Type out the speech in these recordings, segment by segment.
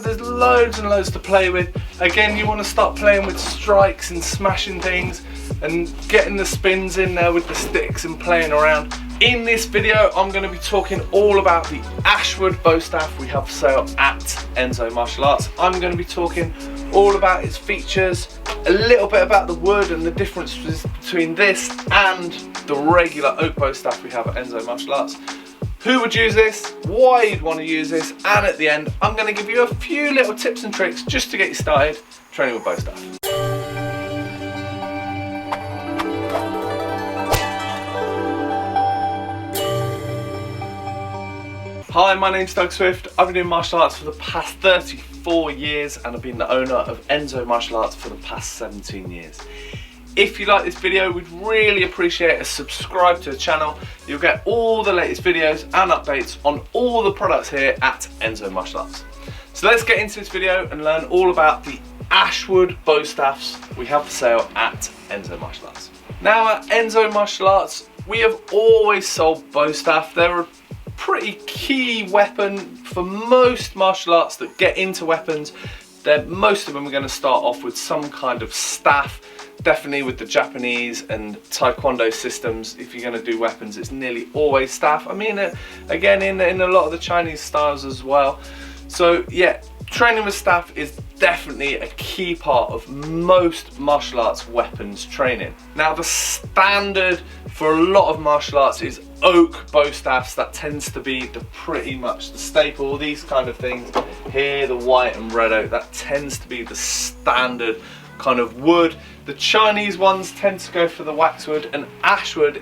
there's loads and loads to play with. Again, you want to start playing with strikes and smashing things and getting the spins in there with the sticks and playing around. In this video, I'm going to be talking all about the Ashwood bow staff we have for sale at Enso Martial Arts. I'm going to be talking all about its features, a little bit about the wood and the differences between this and the regular oak bow staff we have at Enso Martial Arts. Who would use this, why you'd want to use this, and at the end I'm going to give you a few little tips and tricks just to get you started training with bow staff. Hi, my name's Doug Swift. I've been doing martial arts for the past 34 years and I've been the owner of Enso Martial Arts for the past 17 years. If you like this video, we'd really appreciate a subscribe to the channel. You'll get all the latest videos and updates on all the products here at Enso Martial Arts. So let's get into this video and learn all about the Ashwood bow staffs we have for sale at Enso Martial Arts. Now at Enso Martial Arts, we have always sold bow staff. They're a pretty key weapon for most martial arts that get into weapons. Most of them are going to start off with some kind of staff. Definitely with the Japanese and Taekwondo systems, if you're going to do weapons, it's nearly always staff. I mean, again, in a lot of the Chinese styles as well. So yeah, training with staff is definitely a key part of most martial arts weapons training. Now the standard for a lot of martial arts is oak bow staffs. That tends to be pretty much the staple. These kind of things here, the white and red oak, that tends to be the standard kind of wood. The Chinese ones tend to go for the waxwood, and ashwood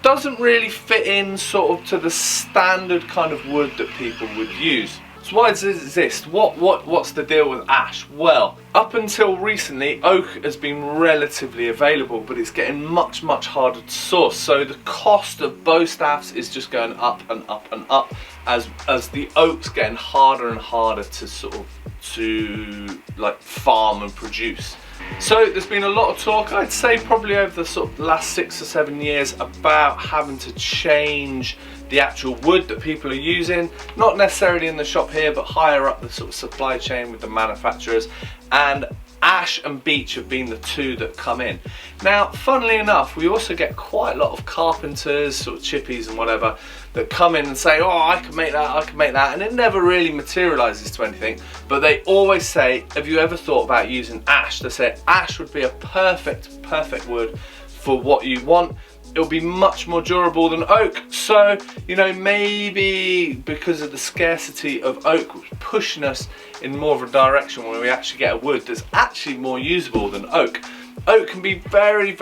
doesn't really fit in sort of to the standard kind of wood that people would use. So why does it exist? What's the deal with ash? Well, up until recently, oak has been relatively available, but it's getting much harder to source. So the cost of bow staffs is just going up and up and up as the oak's getting harder and harder to like farm and produce. So there's been a lot of talk, I'd say probably over the sort of last 6 or 7 years, about having to change the actual wood that people are using, not necessarily in the shop here, but higher up the sort of supply chain with the manufacturers, and ash and beech have been the two that come in. Now, funnily enough, we also get quite a lot of carpenters, sort of chippies and whatever, that come in and say, oh, I can make that, and it never really materializes to anything. But they always say, have you ever thought about using ash? They say ash would be a perfect wood for what you want. It'll be much more durable than oak. So, you know, maybe because of the scarcity of oak, which is pushing us in more of a direction where we actually get a wood that's actually more usable than oak. Oak can be very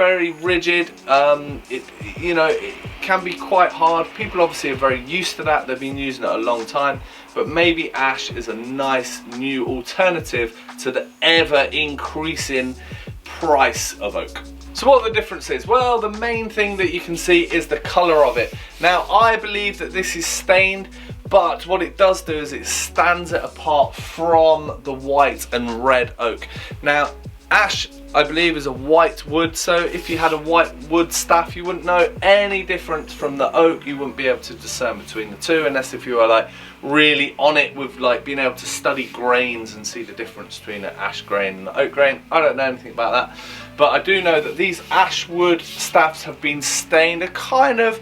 rigid. It can be quite hard. People obviously are very used to that. They've been using it a long time. But maybe ash is a nice new alternative to the ever increasing price of oak. So what are the differences? Well, the main thing that you can see is the colour of it. Now, I believe that this is stained, but what it does do is it stands it apart from the white and red oak. Now, ash, I believe, is a white wood, so if you had a white wood staff, you wouldn't know any difference from the oak. You wouldn't be able to discern between the two, unless if you were like really on it with like being able to study grains and see the difference between an ash grain and an oak grain. I don't know anything about that, but I do know that these ashwood staffs have been stained a kind of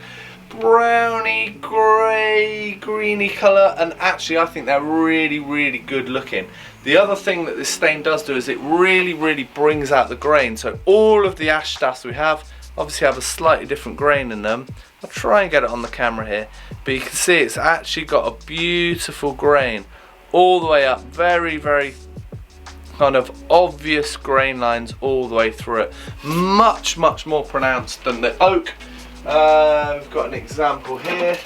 browny, grey, greeny colour, and actually I think they're really good looking. The other thing that this stain does do is it really brings out the grain. So all of the ash staffs we have obviously have a slightly different grain in them. I'll try and get it on the camera here, but you can see it's actually got a beautiful grain all the way up, very kind of obvious grain lines all the way through it, much more pronounced than the oak. We've got an example here,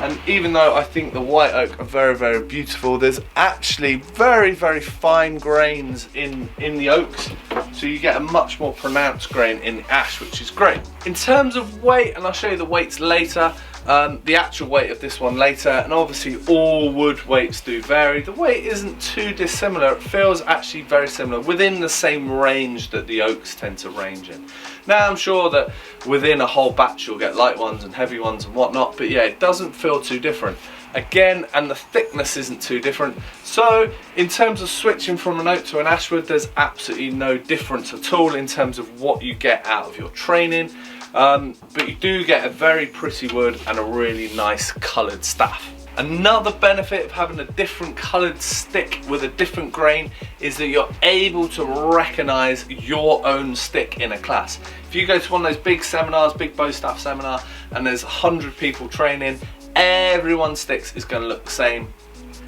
and even though I think the white oak are very beautiful, there's actually very fine grains in the oaks, so you get a much more pronounced grain in the ash, which is great. In terms of weight, and I'll show you the weights later, the actual weight of this one later, and obviously all wood weights do vary. The weight isn't too dissimilar. It feels actually very similar, within the same range that the oaks tend to range in. Now, I'm sure that within a whole batch you'll get light ones and heavy ones and whatnot, but yeah, it doesn't feel too different. again, and the thickness isn't too different. So in terms of switching from an oak to an ashwood, there's absolutely no difference at all in terms of what you get out of your training, but you do get a very pretty wood and a really nice coloured staff. Another benefit of having a different coloured stick with a different grain is that you're able to recognise your own stick in a class. If you go to one of those big seminars, big bow staff seminar, and there's 100 people training, everyone's sticks is going to look the same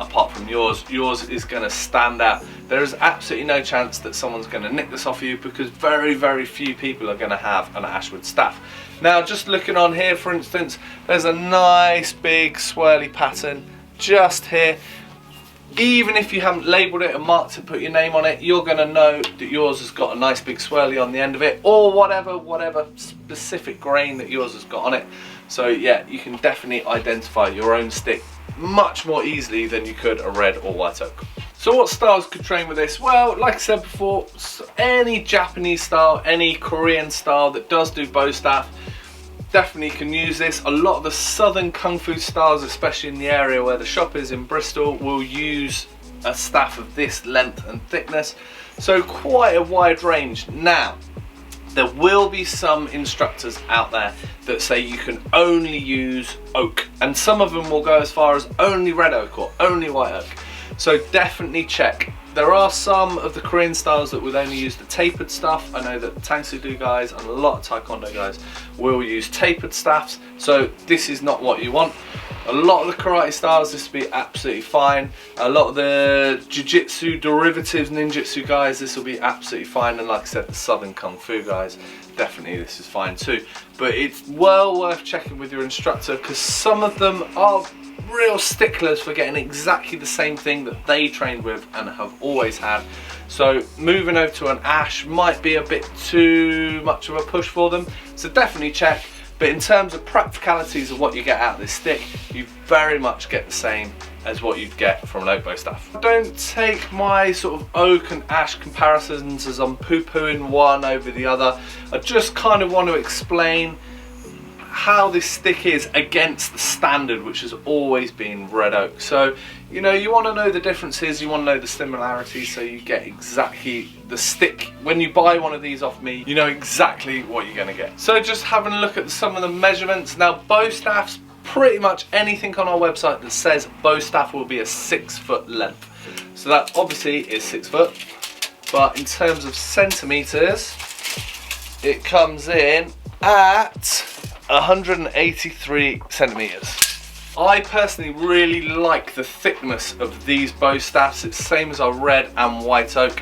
apart from yours. Yours is going to stand out. There is absolutely no chance that someone's going to nick this off you, because very, very few people are going to have an ashwood staff. Now, just looking on here, for instance, there's a nice big swirly pattern just here. Even if you haven't labelled it and marked it, put your name on it, you're going to know that yours has got a nice big swirly on the end of it, or whatever specific grain that yours has got on it. So yeah, you can definitely identify your own stick much more easily than you could a red or white oak. So what styles could train with this? Well, like I said before, any Japanese style, any Korean style that does do bow staff, definitely can use this. A lot of the southern kung fu styles, especially in the area where the shop is in Bristol, will use a staff of this length and thickness. So quite a wide range. Now, there will be some instructors out there that say you can only use oak, and some of them will go as far as only red oak or only white oak. So definitely check. There are some of the Korean styles that would only use the tapered stuff. I know that the Tang Soo Do guys and a lot of Taekwondo guys will use tapered staffs, so this is not what you want. A lot of the karate styles, this will be absolutely fine. A lot of the jiu-jitsu derivatives, ninjutsu guys, this will be absolutely fine. And like I said, the southern kung fu guys, definitely this is fine too. But it's well worth checking with your instructor, because some of them are real sticklers for getting exactly the same thing that they trained with and have always had. So moving over to an ash might be a bit too much of a push for them, so definitely check. But in terms of practicalities of what you get out of this stick, you very much get the same as what you'd get from an oak bow staff. Don't take my sort of oak and ash comparisons as I'm poo-pooing one over the other. I just kind of want to explain how this stick is against the standard, which has always been red oak. So, you know, you want to know the differences, you want to know the similarities, so you get exactly the stick. When you buy one of these off me, you know exactly what you're going to get. So just having a look at some of the measurements. Now, bow staffs, pretty much anything on our website that says bow staff will be a 6 foot length. So that obviously is 6 foot, but in terms of centimeters, it comes in at 183 centimeters. I personally really like the thickness of these bow staffs. It's the same as our red and white oak.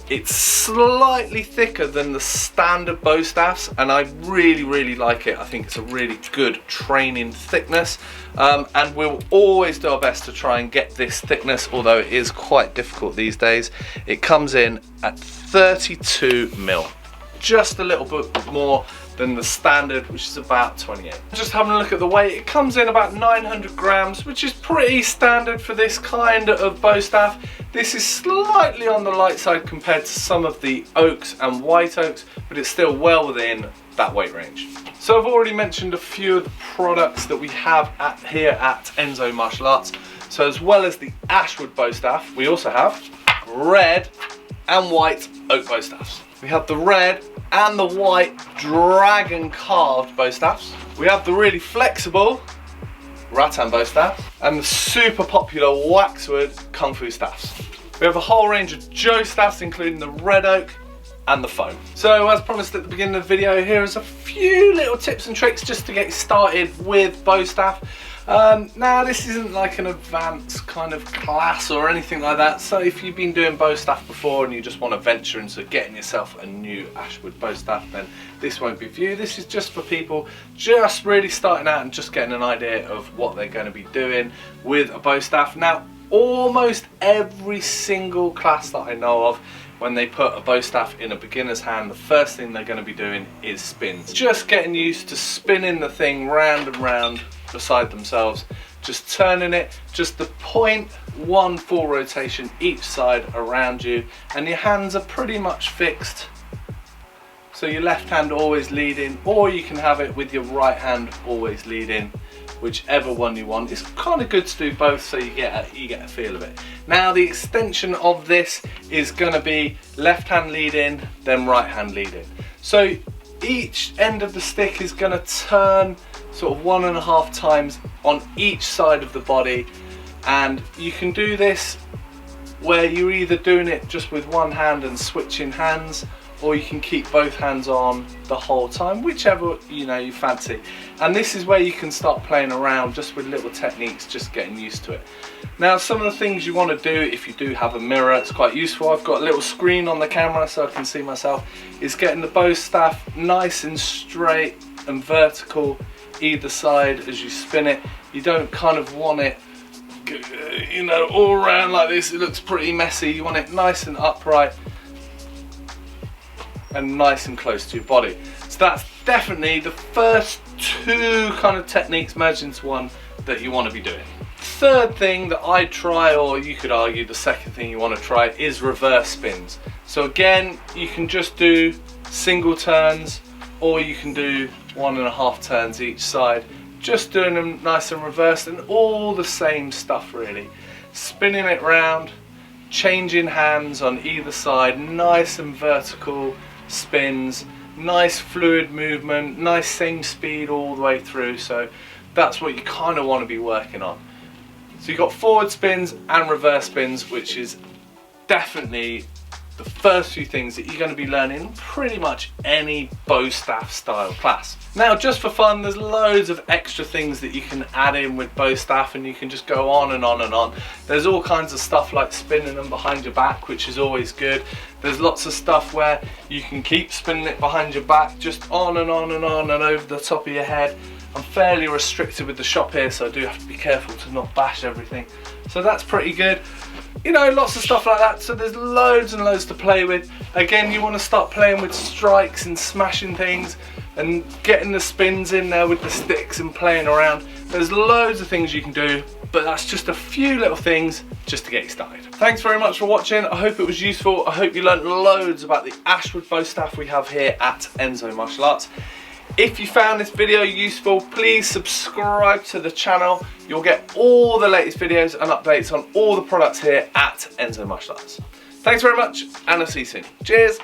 It's slightly thicker than the standard bow staffs, and I really like it. I think it's a really good training thickness, and we'll always do our best to try and get this thickness, although it is quite difficult these days. It comes in at 32 mil, just a little bit more than the standard, which is about 28. Just having a look at the weight, it comes in about 900 grams, which is pretty standard for this kind of bow staff. This is slightly on the light side compared to some of the oaks and white oaks, but it's still well within that weight range. So I've already mentioned a few of the products that we have here at Enso Martial Arts. So as well as the ashwood bow staff, we also have red and white oak bow staffs. We have the red and the white dragon carved bow staffs. We have the really flexible rattan bow staff and the super popular waxwood kung fu staffs. We have a whole range of Joe staffs, including the red oak and the foam. So as promised at the beginning of the video, here is a few little tips and tricks just to get started with bow staff. Now this isn't like an advanced kind of class or anything like that, so if you've been doing bow staff before and you just want to venture into getting yourself a new ashwood bow staff, then this won't be for you. This is just for people just really starting out and just getting an idea of what they're going to be doing with a bow staff. Now, almost every single class that I know of, when they put a bow staff in a beginner's hand, the first thing they're going to be doing is spins. Just getting used to spinning the thing round and round beside themselves, just turning it just the 0.1 full rotation each side around you, and your hands are pretty much fixed. So your left hand always leading, or you can have it with your right hand always leading. whichever one you want. It's kind of good to do both so you get a feel of it. Now the extension of this is going to be left hand lead in, then right hand lead in. So each end of the stick is going to turn sort of 1.5 times on each side of the body, and you can do this where you're either doing it just with one hand and switching hands, or you can keep both hands on the whole time, whichever you fancy. And this is where you can start playing around just with little techniques, just getting used to it. Now some of the things you want to do, if you do have a mirror, it's quite useful. I've got a little screen on the camera so I can see myself, is getting the bow staff nice and straight and vertical either side as you spin it. You don't kind of want it all around like this. It looks pretty messy. You want it nice and upright and nice and close to your body. So that's definitely the first two kind of techniques merged into one that you want to be doing. Third thing that I try, or you could argue the second thing you want to try, is reverse spins. So again, you can just do single turns, or you can do 1.5 turns each side, just doing them nice and reversed, and all the same stuff really. Spinning it round, changing hands on either side, nice and vertical spins, nice fluid movement, nice same speed all the way through. So that's what you kind of want to be working on. So you've got forward spins and reverse spins, which is definitely the first few things that you're going to be learning in pretty much any bow staff style class. Now just for fun, there's loads of extra things that you can add in with bow staff, and you can just go on and on and on. There's all kinds of stuff like spinning them behind your back, which is always good. There's lots of stuff where you can keep spinning it behind your back, just on and on and on and over the top of your head. I'm fairly restricted with the shop here, so I do have to be careful to not bash everything. So that's pretty good. Lots of stuff like that. So there's loads and loads to play with. Again, you want to start playing with strikes and smashing things and getting the spins in there with the sticks and playing around. There's loads of things you can do, but that's just a few little things just to get you started. Thanks very much for watching. I hope it was useful. I hope you learned loads about the Ashwood bow staff we have here at Enso Martial Arts. If you found this video useful, please subscribe to the channel. You'll get all the latest videos and updates on all the products here at Enso Martial Arts. Thanks very much, and I'll see you soon. Cheers!